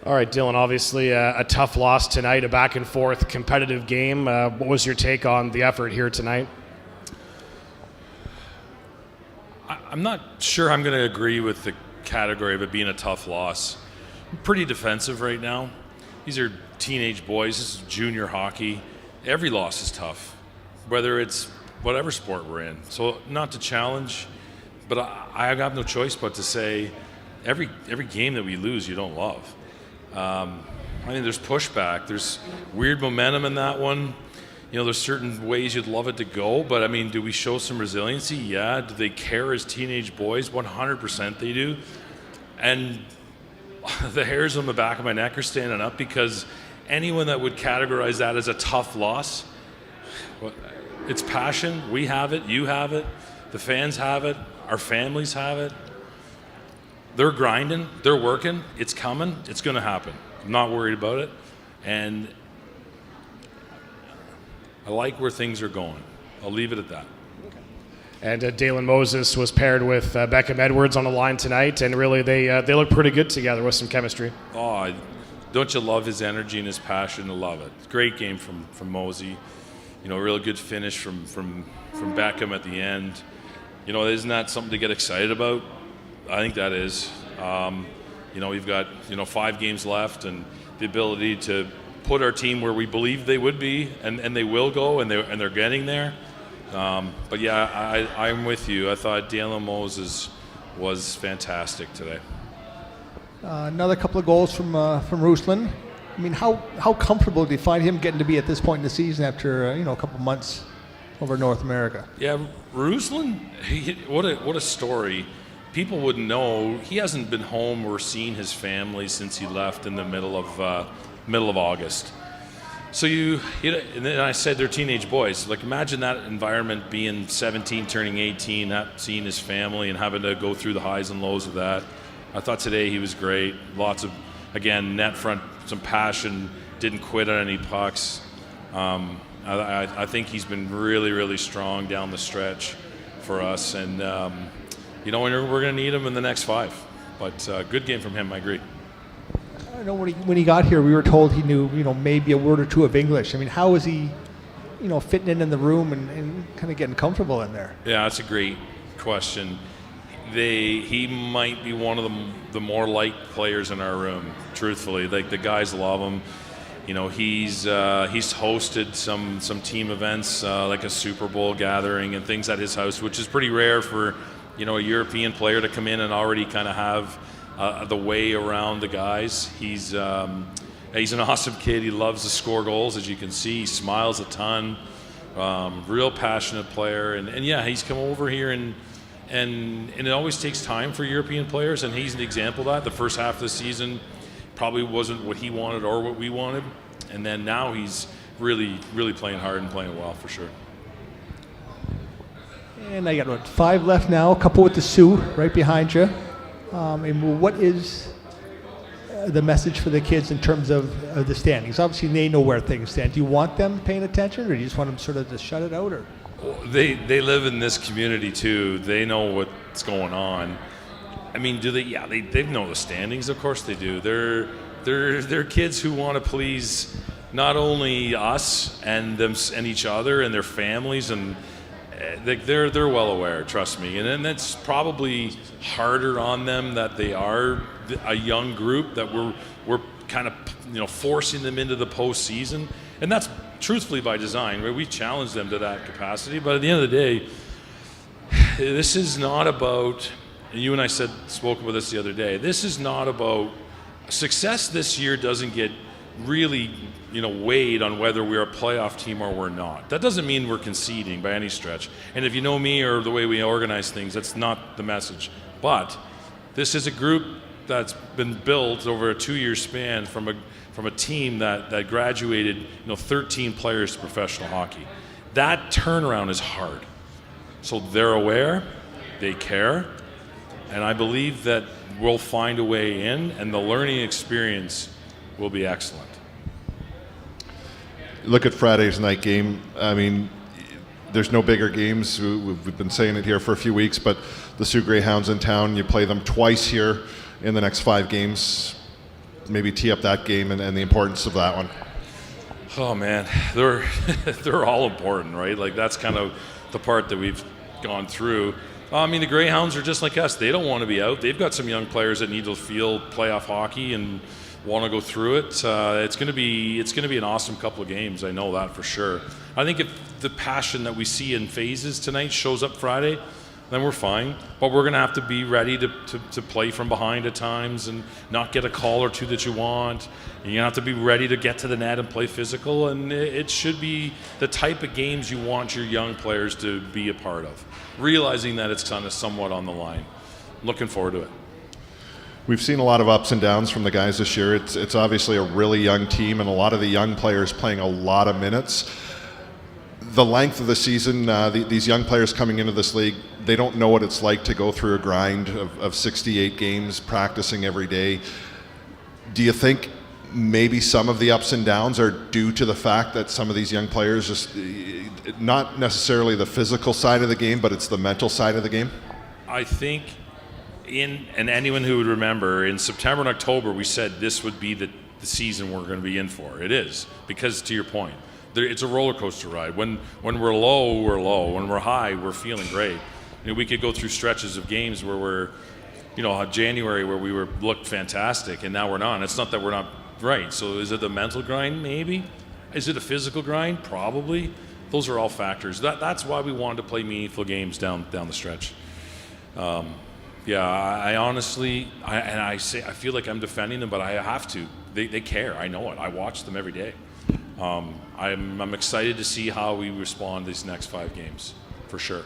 All right, Dylan, obviously a tough loss tonight, a back and forth competitive game. What was your take on the effort here tonight? I'm not sure I'm going to agree with the category of it being a tough loss. I'm pretty defensive right now. These are teenage boys. This is junior hockey. Every loss is tough, whether it's whatever sport we're in. So not to challenge, but I have no choice but to say every game that we lose, you don't love. I think there's pushback. There's weird momentum in that one. You know, there's certain ways you'd love it to go, but I mean, do we show some resiliency? Yeah. Do they care as teenage boys? 100% they do. And the hairs on the back of my neck are standing up because anyone that would categorize that as a tough loss, well, it's passion. We have it. You have it. The fans have it. Our families have it. They're grinding, they're working, it's coming, it's going to happen. I'm not worried about it, and I like where things are going. I'll leave it at that. And Dalen Moses was paired with Beckham Edwards on the line tonight, and really they look pretty good together with some chemistry. Oh, don't you love his energy and his passion? I love it. Great game from Mosey. You know, a really good finish from Beckham at the end. You know, isn't that something to get excited about? I think that is. You know, we've got 5 games left, and the ability to put our team where we believe they would be, and they will go, and they're getting there. But yeah, I'm with you. I thought Dalen Moses was fantastic today. Another couple of goals from Ruslan. I mean, how comfortable do you find him getting to be at this point in the season after a couple of months over North America? Yeah, Ruslan, what a story. People wouldn't know. He hasn't been home or seen his family since he left in the middle of August. So and then I said they're teenage boys. Like, imagine that environment, being 17, turning 18, not seeing his family and having to go through the highs and lows of that. I thought today he was great. Lots of, again, net front, some passion, didn't quit on any pucks. I think he's been really, really strong down the stretch for us, and we're going to need him in the next 5. But good game from him, I agree. I know when he got here, we were told he knew, maybe a word or two of English. I mean, how is he, fitting in the room and kind of getting comfortable in there? Yeah, that's a great question. He might be one of the more liked players in our room, truthfully. Like, the guys love him. You know, he's hosted some team events, like a Super Bowl gathering and things at his house, which is pretty rare for a European player to come in and already kind of have the way around the guys. He's an awesome kid. He loves to score goals, as you can see. He smiles a ton. Real passionate player, and yeah, he's come over here and it always takes time for European players, and he's an example of that. The first half of the season probably wasn't what he wanted or what we wanted, and then now he's really, really playing hard and playing well for sure. And I got 5 left now, a couple with the Sioux right behind you. And what is the message for the kids in terms of the standings? Obviously, they know where things stand. Do you want them paying attention, or do you just want them sort of to shut it out? Or they live in this community too. They know what's going on. I mean, do they? Yeah, they know the standings. Of course they do. They're kids who want to please not only us and them and each other and their families, and they're well aware. Trust me. And then that's probably harder on them that they are a young group, that we're kind of forcing them into the postseason, and that's truthfully by design. We challenge them to that capacity. But at the end of the day, this is not about. And you and I spoke about this the other day. This is not about success. This year doesn't get really, weighed on whether we're a playoff team or we're not. That doesn't mean we're conceding by any stretch. And if you know me or the way we organize things, that's not the message. But this is a group that's been built over a 2-year span from a team that graduated, 13 players to professional hockey. That turnaround is hard. So they're aware, they care. And I believe that we'll find a way in, and the learning experience will be excellent. Look at Friday's night game. I mean, there's no bigger games. We've been saying it here for a few weeks, but the Sioux Greyhounds in town, you play them twice here in the next 5 games. maybe tee up that game and the importance of that one. Oh man, they're all important, right? Like that's kind of the part that we've gone through. I mean, the Greyhounds are just like us. They don't want to be out. They've got some young players that need to feel playoff hockey and want to go through it. It's going to be an awesome couple of games. I know that for sure. I think if the passion that we see in phases tonight shows up Friday, then we're fine. But we're going to have to be ready to play from behind at times and not get a call or two that you want. And you have to be ready to get to the net and play physical. And it should be the type of games you want your young players to be a part of, realizing that it's kind of somewhat on the line. Looking forward to it. We've seen a lot of ups and downs from the guys this year. It's obviously a really young team and a lot of the young players playing a lot of minutes. The length of the season, these young players coming into this league, they don't know what it's like to go through a grind of 68 games, practicing every day. Do you think maybe some of the ups and downs are due to the fact that some of these young players just, not necessarily the physical side of the game, but it's the mental side of the game? I think, and anyone who would remember, in September and October, we said this would be the season we're going to be in for. It is, because to your point, it's a roller coaster ride. When we're low, we're low. When we're high, we're feeling great. We could go through stretches of games where we're, January where we looked fantastic, and now we're not. And it's not that we're not right. So is it the mental grind? Maybe. Is it a physical grind? Probably. Those are all factors. That's why we wanted to play meaningful games down the stretch. I honestly, I feel like I'm defending them, but I have to. They care. I know it. I watch them every day. I'm excited to see how we respond these next 5 games, for sure.